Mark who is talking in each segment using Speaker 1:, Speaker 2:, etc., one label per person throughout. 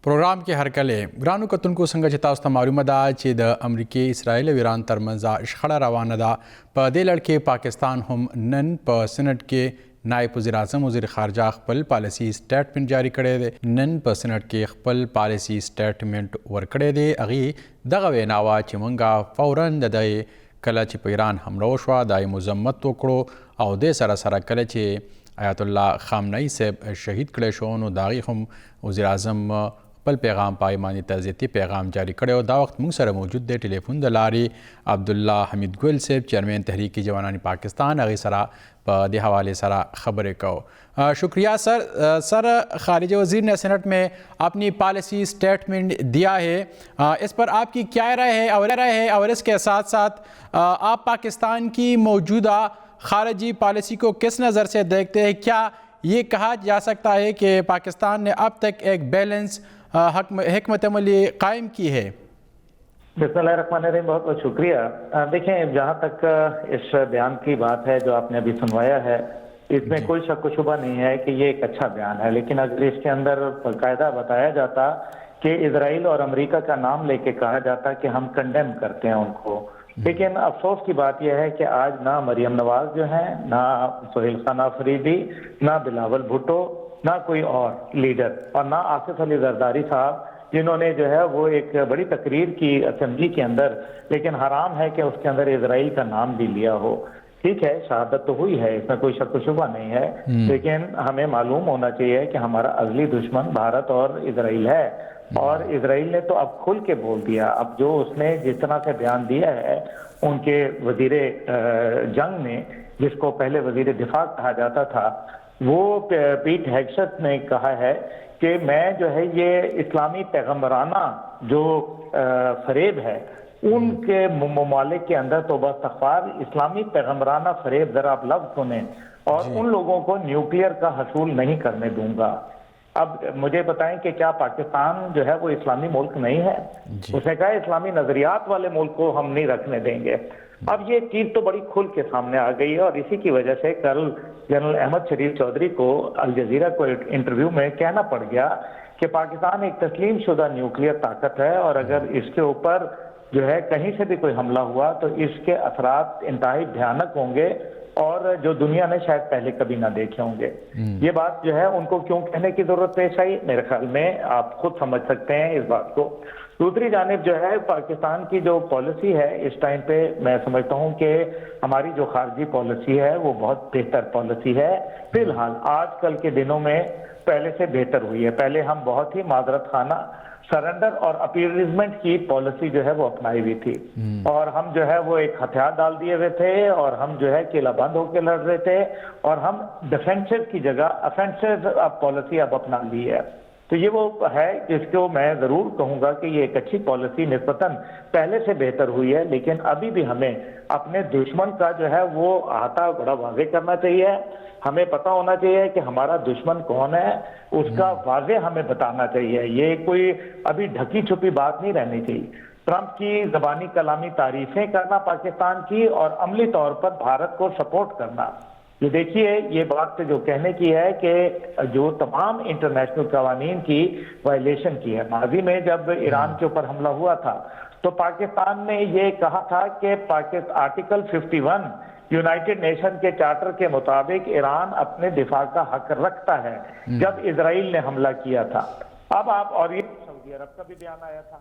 Speaker 1: Programme کې هرکلی ګرانو کتونکو څنګه چې تاسو ته معلومه ده چې د امریکې اسرائیل او ایران ترمنځ شخړه روانه ده. په دې لړ کې پاکستان هم نن په سینټ کې نائب وزیر اعظم وزیر خارجه خپل پالیسي سټیټمنټ جاری کړی دی. نن په سینټ کې خپل پالیسي سټیټمنټ ورکړی دی. هغې دغه وینا وه چې موږ فوراً د کله چې په ایران حمله وشوه دا یې مذمت وکړو او دې سره سره کله چې آیت الله خامنه‌ای صاحب شهید کړی شو نو د هغې هم وزیر اعظم خپل پیغام په ایمانی تعزیتي پیغام جاری کړی او دا وخت موږ سره موجود دی ټلیفون د لارې عبدالله حمید ګل صاحب چیئرمین تحریک جوانان پاکستان هغې سره په دې حوالے سره خبریں کو. شکریہ سر. خارجہ وزیر نے سینٹ میں اپنی پالیسی سٹیٹمنٹ دیا ہے, اس پر آپ کی کیا رائے ہے اور اس کے ساتھ ساتھ آپ پاکستان کی موجودہ خارجی پالیسی کو کس نظر سے دیکھتے ہیں؟ کیا یہ کہا جا سکتا ہے کہ پاکستان نے اب تک ایک بیلنس حکمت عملی قائم کی ہے؟
Speaker 2: بسم اللہ الرحمن الرحیم. بہت بہت شکریہ. دیکھیں, جہاں تک اس بیان کی بات ہے جو آپ نے ابھی سنوایا ہے, اس میں کوئی شک و شبہ نہیں ہے کہ یہ ایک اچھا بیان ہے, لیکن اگر اس کے اندر باقاعدہ بتایا جاتا کہ اسرائیل اور امریکہ کا نام لے کے کہا جاتا کہ ہم کنڈیم کرتے ہیں ان کو, لیکن افسوس کی بات یہ ہے کہ آج نہ مریم نواز جو ہیں, نہ سہیل خان آفریدی, نہ بلاول بھٹو, نہ کوئی اور لیڈر, اور نہ آصف علی زرداری صاحب جنہوں نے جو ہے وہ ایک بڑی تقریر کی اسمبلی کے اندر, لیکن حرام ہے کہ اس کے اندر اسرائیل کا نام بھی لیا ہو. ٹھیک ہے, شہادت تو ہوئی ہے, اس میں کوئی شک و شبہ نہیں ہے, لیکن ہمیں معلوم ہونا چاہیے کہ ہمارا ازلی دشمن بھارت اور اسرائیل ہے, اور اسرائیل نے تو اب کھل کے بول دیا. اب جو اس نے جس طرح سے بیان دیا ہے ان کے وزیر جنگ نے, جس کو پہلے وزیر دفاع کہا جاتا تھا, وہ پیٹ ہیگسٹ نے کہا ہے کہ میں جو ہے یہ اسلامی پیغمبرانہ جو فریب ہے ان کے ممالک کے اندر توبہ استغفار, اسلامی پیغمبرانہ فریب, ذرا آپ لفظ سنیں, اور ان لوگوں کو نیوکلیئر کا حصول نہیں کرنے دوں گا. اب مجھے بتائیں کہ کیا پاکستان جو ہے وہ اسلامی ملک نہیں ہے؟ اس نے کہا اسلامی نظریات والے ملک کو ہم نہیں رکھنے دیں گے. اب یہ چیز تو بڑی کھل کے سامنے آ گئی ہے, اور اسی کی وجہ سے کل جنرل احمد شریف چودھری کو الجزیرہ کو انٹرویو میں کہنا پڑ گیا کہ پاکستان ایک تسلیم شدہ نیوکلیئر طاقت ہے, اور اگر اس کے اوپر جو ہے کہیں سے بھی کوئی حملہ ہوا تو اس کے اثرات انتہائی بھیانک ہوں گے, اور جو دنیا نے شاید پہلے کبھی نہ دیکھے ہوں گے. یہ بات جو ہے ان کو کیوں کہنے کی ضرورت پیش آئی, میرے خیال میں آپ خود سمجھ سکتے ہیں اس بات کو. دوسری جانب جو ہے پاکستان کی جو پالیسی ہے اس ٹائم پہ, میں سمجھتا ہوں کہ ہماری جو خارجی پالیسی ہے وہ بہت بہتر پالیسی ہے. فی الحال آج کل کے دنوں میں پہلے سے بہتر ہوئی ہے. پہلے ہم بہت ہی معذرت خانہ سرنڈر اور اپیزمنٹ کی پالیسی جو ہے وہ اپنائی ہوئی تھی, اور ہم جو ہے وہ ایک ہتھیار ڈال دیے ہوئے تھے, اور ہم جو ہے قلعہ بند ہو کے لڑ رہے تھے, اور ہم ڈیفینسو کی جگہ افینسو پالیسی اب اپنا لی ہے. تو یہ وہ ہے جس کو میں ضرور کہوں گا کہ یہ ایک اچھی پالیسی نسبتاً پہلے سے بہتر ہوئی ہے, لیکن ابھی بھی ہمیں اپنے دشمن کا جو ہے وہ احاطہ بڑا واضح کرنا چاہیے. ہمیں پتہ ہونا چاہیے کہ ہمارا دشمن کون ہے, اس کا واضح ہمیں بتانا چاہیے. یہ کوئی ابھی ڈھکی چھپی بات نہیں رہنی چاہیے. ٹرمپ کی زبانی کلامی تعریفیں کرنا پاکستان کی, اور عملی طور پر بھارت کو سپورٹ کرنا, یہ دیکھیے یہ بات جو کہنے کی ہے کہ جو تمام انٹرنیشنل قوانین کی وائلیشن کی ہے. ماضی میں جب ایران کے اوپر حملہ ہوا تھا تو پاکستان نے یہ کہا تھا کہ آرٹیکل 51 یونائٹڈ نیشن کے چارٹر کے مطابق ایران اپنے دفاع کا حق رکھتا ہے, جب اسرائیل نے حملہ کیا تھا. اب آپ, اور یہ سعودی عرب کا بھی بیان آیا تھا,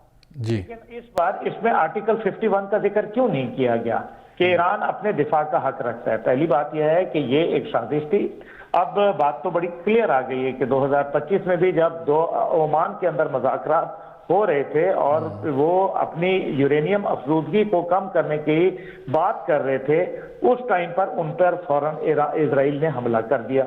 Speaker 2: لیکن اس بار اس میں آرٹیکل 51 کا ذکر کیوں نہیں کیا گیا کہ ایران اپنے دفاع کا حق رکھتا ہے؟ پہلی بات یہ ہے کہ یہ ایک سازش تھی. اب بات تو بڑی کلیئر آ گئی ہے کہ 2025 میں بھی جب عمان کے اندر مذاکرات ہو رہے تھے اور وہ اپنی یورینیم افزودگی کو کم کرنے کی بات کر رہے تھے, اس ٹائم پر ان پر فوراً اسرائیل نے حملہ کر دیا.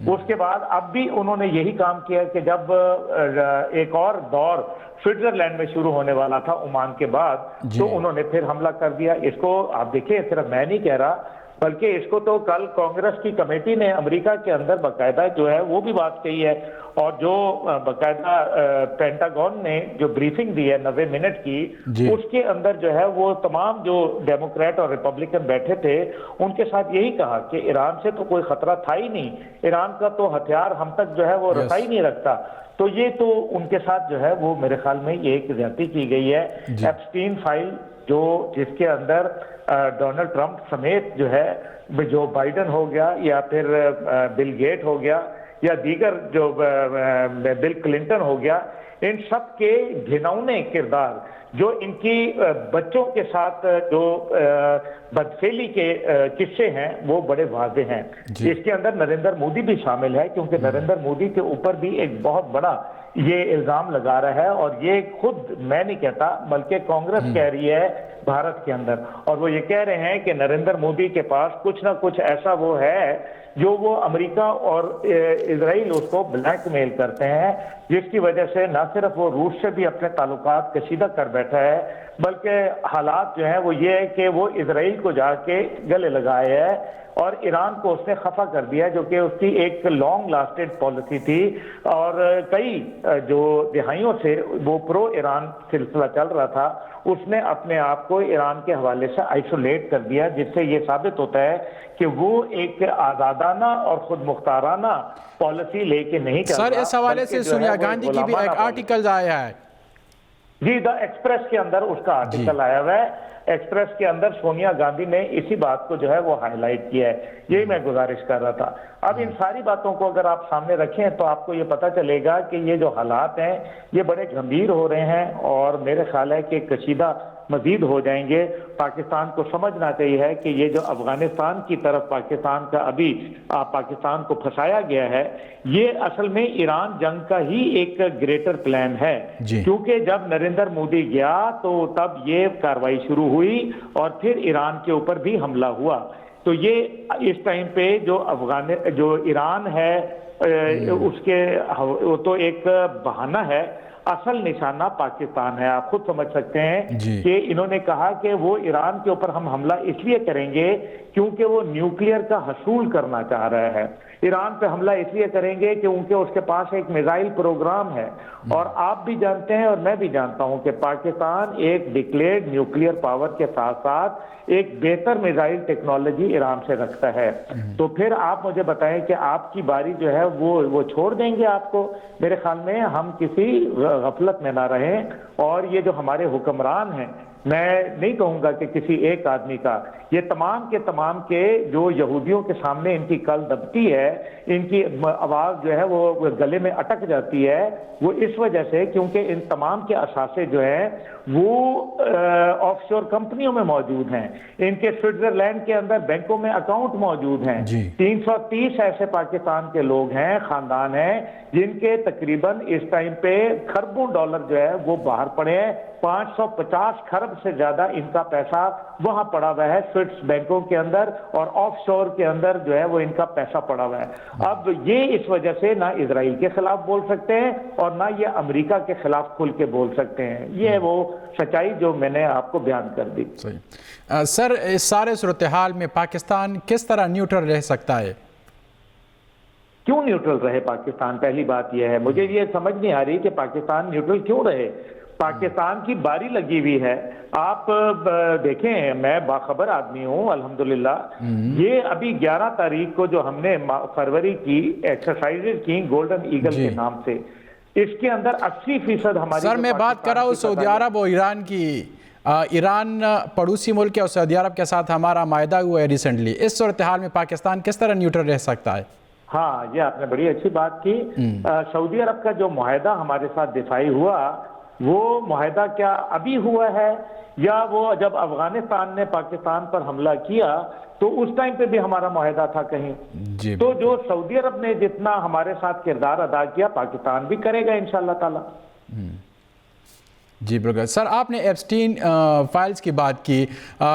Speaker 2: اس کے بعد اب بھی انہوں نے یہی کام کیا کہ جب ایک اور دور سوئٹزرلینڈ میں شروع ہونے والا تھا عمان کے بعد, تو انہوں نے پھر حملہ کر دیا. اس کو آپ دیکھیں, صرف میں نہیں کہہ رہا, بلکہ اس کو تو کل کانگریس کی کمیٹی نے امریکہ کے اندر باقاعدہ جو ہے وہ بھی بات کہی ہے, اور جو باقاعدہ پینٹاگون نے جو بریفنگ دی ہے 90 منٹ کی, اس کے اندر جو ہے وہ تمام جو ڈیموکریٹ اور ریپبلکن بیٹھے تھے ان کے ساتھ یہی کہا کہ ایران سے تو کوئی خطرہ تھا ہی نہیں, ایران کا تو ہتھیار ہم تک جو ہے وہ رسائی نہیں رکھتا. تو یہ تو ان کے ساتھ جو ہے وہ میرے خیال میں یہ ایک زیادتی کی گئی ہے. ایپسٹین فائل جس کے اندر ڈونلڈ ٹرمپ سمیت جو ہے جو بائیڈن ہو گیا یا پھر بل گیٹ ہو گیا یا دیگر جو بل کلنٹن ہو گیا، ان سب کے گھناؤنے کردار جو ان کی بچوں کے ساتھ جو بدفعلی کے قصے ہیں وہ بڑے واضح ہیں. اس کے اندر نریندر مودی بھی شامل ہے، کیونکہ نریندر مودی کے اوپر بھی ایک بہت بڑا یہ الزام لگا رہا ہے، اور یہ خود میں نہیں کہتا بلکہ کانگریس کہہ رہی ہے بھارت کے اندر، اور وہ یہ کہہ رہے ہیں کہ نریندر مودی کے پاس کچھ نہ کچھ ایسا وہ ہے جو وہ امریکہ اور اسرائیل اس کو بلیک میل کرتے ہیں، جس کی وجہ سے نہ صرف وہ روس سے بھی اپنے تعلقات کشیدہ کر بیٹھا ہے، بلکہ حالات جو ہیں وہ یہ ہے کہ وہ اسرائیل کو جا کے گلے لگائے ہے اور ایران کو اس نے خفا کر دیا، جو کہ اس کی ایک لانگ لاسٹڈ پالیسی تھی، اور کئی جو دہائیوں سے وہ پرو ایران سلسلہ چل رہا تھا، اس نے اپنے آپ کو ایران کے حوالے سے آئسولیٹ کر دیا، جس سے یہ ثابت ہوتا ہے کہ وہ ایک آزادانہ اور خود مختارانہ پالیسی لے کے نہیں چل رہا.
Speaker 1: سر اس حوالے سے سونیا گاندھی کی بھی ایک آرٹیکل آیا ہے.
Speaker 2: جی، دا ایکسپریس کے اندر اس کا آرٹیکل آیا ہوا ہے. ایکسپریس کے اندر سونیا گاندھی نے اسی بات کو جو ہے وہ ہائی لائٹ کیا ہے. یہی میں گزارش کر رہا تھا. اب ان ساری باتوں کو اگر آپ سامنے رکھیں تو آپ کو یہ پتہ چلے گا کہ یہ جو حالات ہیں یہ بڑے گمبھیر ہو رہے ہیں، اور میرے خیال ہے کہ کشیدہ مزید ہو جائیں گے. پاکستان کو سمجھنا چاہیے کہ یہ جو افغانستان کی طرف پاکستان کا ابھی پاکستان کو پھنسایا گیا ہے، یہ اصل میں ایران جنگ کا ہی ایک گریٹر پلان ہے. کیونکہ جب نریندر مودی گیا تو تب یہ کاروائی شروع ہوئی اور پھر ایران کے اوپر بھی حملہ ہوا. تو یہ اس ٹائم پہ جو ایران ہے اس کے وہ تو ایک بہانہ ہے، اصل نشانہ پاکستان ہے. آپ خود سمجھ سکتے ہیں کہ انہوں نے کہا کہ وہ ایران کے اوپر ہم حملہ اس لیے کریں گے کیونکہ وہ نیوکلیئر کا حصول کرنا چاہ رہا ہے. ایران پہ حملہ اس لیے کریں گے کیونکہ اس کے پاس ایک میزائل پروگرام ہے، اور آپ بھی جانتے ہیں اور میں بھی جانتا ہوں کہ پاکستان ایک ڈکلیئرڈ نیوکلیئر پاور کے ساتھ ساتھ ایک بہتر میزائل ٹیکنالوجی ایران سے رکھتا ہے. تو پھر آپ مجھے بتائیں کہ آپ کی باری جو ہے وہ چھوڑ دیں گے آپ کو؟ میرے خیال میں ہم کسی غفلت میں نہ رہیں، اور یہ جو ہمارے حکمران ہیں، میں نہیں کہوں گا کہ کسی ایک آدمی کا، یہ تمام کے جو یہودیوں کے سامنے ان کی کل دبتی ہے، ان کی آواز جو ہے وہ گلے میں اٹک جاتی ہے، وہ اس وجہ سے کیونکہ ان تمام کے اثاثے جو ہیں وہ آف شور کمپنیوں میں موجود ہیں. ان کے سوئٹزرلینڈ کے اندر بینکوں میں اکاؤنٹ موجود ہیں. 330 ایسے پاکستان کے لوگ ہیں، خاندان ہیں، جن کے تقریباً اس ٹائم پہ کھربوں ڈالر جو ہے وہ باہر پڑے ہیں. 550 کھرب سے زیادہ ان کا پیسہ وہاں پڑا ہوا ہے سوئٹس بینکوں کے اندر، اور آف شور کے اندر جو ہے وہ ان کا پیسہ پڑا ہوا ہے. اب یہ اس وجہ سے نہ اسرائیل کے خلاف بول سکتے ہیں اور نہ یہ امریکہ کے خلاف کھل کے بول سکتے ہیں. یہ وہ سچائی جو میں نے آپ کو بیان کر دی.
Speaker 1: سر اس سارے صورتحال میں پاکستان کس طرح نیوٹرل رہ سکتا ہے؟
Speaker 2: کیوں نیوٹرل رہے پاکستان؟ پہلی بات یہ ہے، مجھے یہ سمجھ نہیں آ رہی کہ پاکستان نیوٹرل کیوں رہے. پاکستان کی باری لگی ہوئی ہے. آپ دیکھیں، میں باخبر آدمی ہوں الحمدللہ. یہ ابھی 11 تاریخ کو جو ہم نے فروری کی ایکسرسائزز کی گولڈن ایگل کے نام سے، اس کے اندر 80% ہماری...
Speaker 1: سر میں بات کر رہا ہوں سعودی عرب اور ایران کی. ایران پڑوسی ملک ہے اور سعودی عرب کے ساتھ ہمارا معاہدہ ہوا ہے ریسنٹلی. اس صورتحال میں پاکستان کس طرح نیوٹرل رہ سکتا ہے؟
Speaker 2: ہاں، یہ آپ نے بڑی اچھی بات کی. سعودی عرب کا جو معاہدہ ہمارے ساتھ دفاعی ہوا، وہ معاہدہ کیا ابھی ہوا ہے یا وہ جب افغانستان نے پاکستان پر حملہ کیا تو اس ٹائم پہ بھی ہمارا معاہدہ تھا کہیں؟ تو جو سعودی عرب نے جتنا ہمارے ساتھ کردار ادا کیا، پاکستان بھی کرے گا انشاءاللہ تعالی.
Speaker 1: جی بالکل. سر آپ نے ایپسٹین فائلز کی بات کی.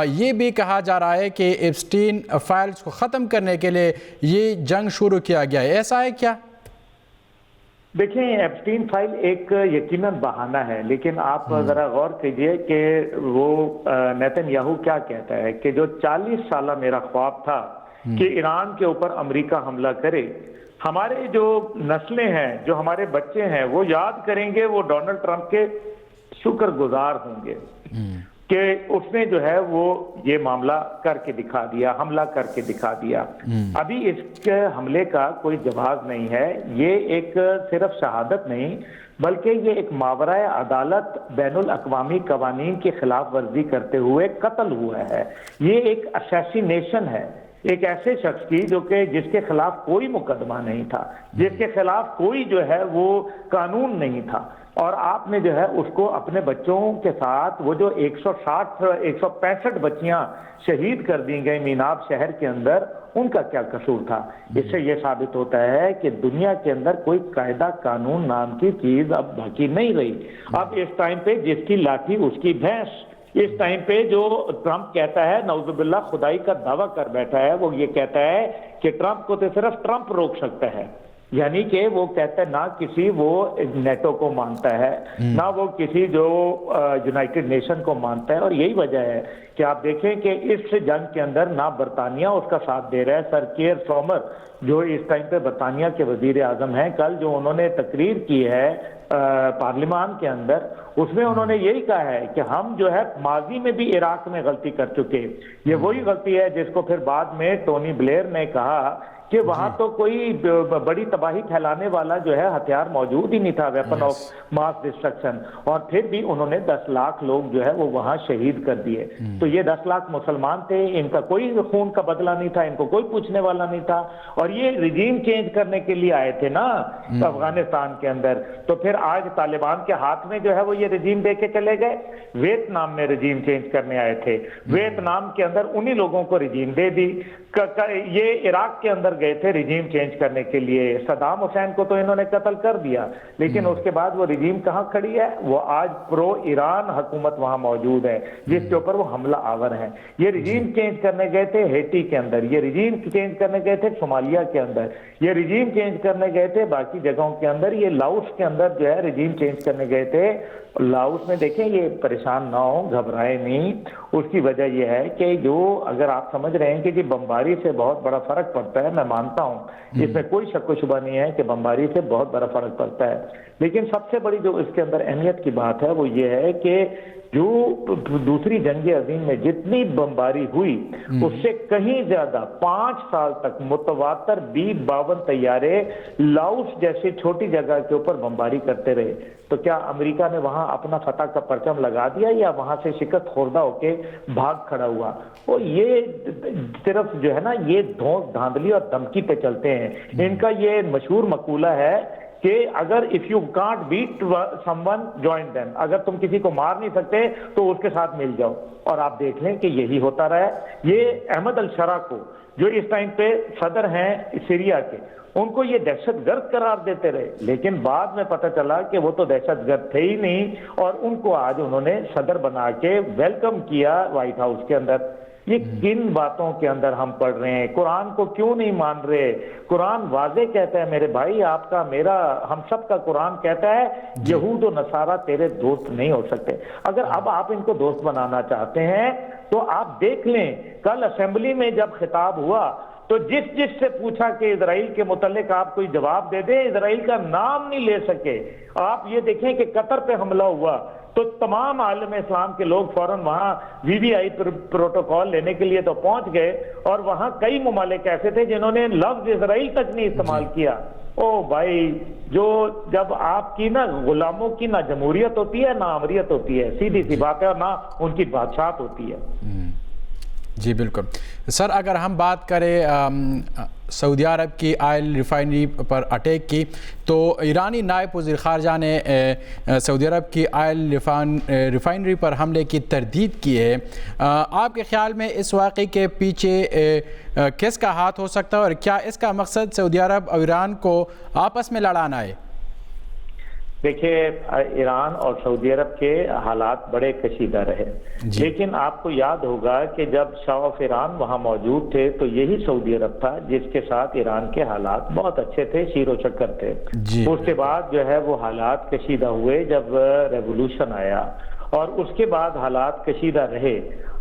Speaker 1: یہ بھی کہا جا رہا ہے کہ ایپسٹین فائلز کو ختم کرنے کے لیے یہ جنگ شروع کیا گیا ہے، ایسا ہے کیا؟
Speaker 2: دیکھیں، ایپسٹین فائل ایک یقیناً بہانہ ہے، لیکن آپ ذرا غور کیجئے کہ وہ نیتن یاہو کیا کہتا ہے کہ جو 40 سالہ میرا خواب تھا کہ ایران کے اوپر امریکہ حملہ کرے، ہمارے جو نسلیں ہیں، جو ہمارے بچے ہیں، وہ یاد کریں گے، وہ ڈونلڈ ٹرمپ کے شکر گزار ہوں گے. کہ اس نے جو ہے وہ یہ معاملہ کر کے دکھا دیا، حملہ کر کے دکھا دیا۔ ابھی اس حملے کا کوئی جواز نہیں ہے، یہ ایک صرف شہادت نہیں بلکہ یہ ایک ماورائے عدالت بین الاقوامی قوانین کی خلاف ورزی کرتے ہوئے قتل ہوا ہے۔ یہ ایک اسیسینیشن ہے ایک ایسے شخص کی جو کہ جس کے خلاف کوئی مقدمہ نہیں تھا، جس کے خلاف کوئی جو ہے وہ قانون نہیں تھا، اور آپ نے جو ہے اس کو اپنے بچوں کے ساتھ وہ جو 165 بچیاں شہید کر دی گئی میناب شہر کے اندر، ان کا کیا قصور تھا؟ اس سے یہ ثابت ہوتا ہے کہ دنیا کے اندر کوئی قاعدہ قانون نام کی چیز اب باقی نہیں رہی۔ اب اس ٹائم پہ جس کی لاٹھی اس کی بھینس، اس ٹائم پہ جو ٹرمپ کہتا ہے نعوذ باللہ خدائی کا دعویٰ کر بیٹھا ہے، وہ یہ کہتا ہے کہ ٹرمپ کو تو صرف ٹرمپ روک سکتا ہے، یعنی کہ وہ کہتا ہے نہ کسی وہ نیٹو کو مانتا ہے، نہ وہ کسی جو یونائٹڈ نیشن کو مانتا ہے، اور یہی وجہ ہے کہ آپ دیکھیں کہ اس جنگ کے اندر نہ برطانیہ اس کا ساتھ دے رہا ہے۔ سر کیئر سٹارمر جو اس ٹائم پہ برطانیہ کے وزیر اعظم ہیں، کل جو انہوں نے تقریر کی ہے پارلیمان کے اندر، اس میں انہوں نے یہی کہا ہے کہ ہم جو ہے ماضی میں بھی عراق میں غلطی کر چکے، یہ وہی غلطی ہے جس کو پھر بعد میں ٹونی بلیئر نے کہا کہ وہاں تو کوئی بڑی تباہی پھیلانے والا جو ہے ہتھیار موجود ہی نہیں تھا، ویپن آف ماس ڈسٹرکشن، اور پھر بھی انہوں نے 10 لاکھ لوگ جو ہے وہ وہاں شہید کر دیے۔ تو یہ 10 لاکھ مسلمان تھے، ان کا کوئی خون کا بدلہ نہیں تھا، ان کو کوئی پوچھنے والا نہیں تھا، اور یہ رجیم چینج کرنے کے لیے آئے تھے نا افغانستان کے اندر۔ تو پھر آج طالبان کے ہاتھ میں جو ہے وہ یہ رجیم دے کے چلے گئے، ویتنام میں رجیم چینج کرنے آئے تھے، ویتنام کے اندر انہی لوگوں کو رجیم دے دی، یہ عراق کے اندر گئے تھے رجیم چینج کرنے کے لیے، صدام حسین کو تو انہوں نے قتل کر دیا، لیکن اس کے بعد وہ رجیم کہاں کھڑی ہے؟ وہ آج پرو ایران حکومت وہاں موجود ہے جس کے اوپر وہ حملہ آور ہیں۔ یہ رجیم چینج کرنے گئے تھے ہیٹی کے اندر، یہ رجیم چینج کرنے گئے تھے صومالیہ کے اندر، یہ رجیم چینج کرنے گئے تھے باقی جگہوں کے اندر، یہ لاؤس کے اندر جو ہے رجیم چینج کرنے گئے تھے۔ لاؤس میں دیکھیں یہ پریشان نہ ہو، گھبرائے نہیں، اس کی وجہ یہ ہے کہ جو اگر آپ سمجھ رہے ہیں کہ بمباری سے بہت بڑا فرق پڑتا ہے، میں مانتا ہوں اس میں کوئی شک و شبہ نہیں ہے کہ بمباری سے بہت بڑا فرق پڑتا ہے، لیکن سب سے بڑی جو اس کے اندر اہمیت کی بات ہے وہ یہ ہے کہ جو دوسری جنگ عظیم میں جتنی بمباری ہوئی اس سے کہیں زیادہ 5 سال تک متواتر B-52 طیارے لاؤس جیسی چھوٹی جگہ کے اوپر بمباری کرتے رہے۔ تو کیا امریکہ نے وہاں اپنا فتح کا پرچم لگا دیا یا وہاں سے شکست خوردہ ہو کے بھاگ کھڑا ہوا؟ وہ یہ صرف جو ہے نا یہ دھاندلی اور دھمکی پہ چلتے ہیں۔ ان کا یہ مشہور مقولہ ہے کہ اگر if you can't beat someone join them، اگر تم کسی کو مار نہیں سکتے تو اس کے ساتھ مل جاؤ، اور آپ دیکھ لیں کہ یہی ہوتا رہا ہے۔ یہ احمد الشرا کو جو اس ٹائم پہ صدر ہیں سیریا کے، ان کو یہ دہشت گرد قرار دیتے رہے، لیکن بعد میں پتہ چلا کہ وہ تو دہشت گرد تھے ہی نہیں، اور ان کو آج انہوں نے صدر بنا کے ویلکم کیا وائٹ ہاؤس کے اندر۔ یہ کن باتوں کے اندر ہم پڑھ رہے ہیں؟ قرآن کو کیوں نہیں مان رہے؟ قرآن واضح کہتا ہے میرے بھائی، آپ کا میرا ہم سب کا قرآن کہتا ہے یہود و نصارہ تیرے دوست نہیں ہو سکتے۔ اگر اب آپ ان کو دوست بنانا چاہتے ہیں تو آپ دیکھ لیں کل اسمبلی میں جب خطاب ہوا تو جس سے پوچھا کہ اسرائیل کے متعلق آپ کوئی جواب دے دیں، اسرائیل کا نام نہیں لے سکے۔ آپ یہ دیکھیں کہ قطر پہ حملہ ہوا تو تمام عالم اسلام کے لوگ فوراً وہاں VVI پروٹوکول لینے کے لیے تو پہنچ گئے، اور وہاں کئی ممالک ایسے تھے جنہوں نے لفظ اسرائیل تک نہیں استعمال کیا۔ او بھائی، جب آپ کی نہ غلاموں کی نہ جمہوریت ہوتی ہے نہ امریت ہوتی ہے، سیدھی سی بات ہے، اور نہ ان کی بادشاہت ہوتی ہے۔
Speaker 1: جی بالکل سر، اگر ہم بات کریں سعودی عرب کی آئل ریفائنری پر اٹیک کی، تو ایرانی نائب وزیر خارجہ نے سعودی عرب کی آئل ریفائنری پر حملے کی تردید کی ہے۔ آپ کے خیال میں اس واقعے کے پیچھے کس کا ہاتھ ہو سکتا ہے، اور کیا اس کا مقصد سعودی عرب اور ایران کو آپس میں لڑانا ہے؟
Speaker 2: دیکھیے، ایران اور سعودی عرب کے حالات بڑے کشیدہ رہے، لیکن آپ کو یاد ہوگا کہ جب شاہ آف ایران وہاں موجود تھے تو یہی سعودی عرب تھا جس کے ساتھ ایران کے حالات بہت اچھے تھے، شیر و شکر تھے۔ اس کے بعد جو ہے وہ حالات کشیدہ ہوئے جب ریولوشن آیا، اور اس کے بعد حالات کشیدہ رہے۔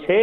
Speaker 2: 6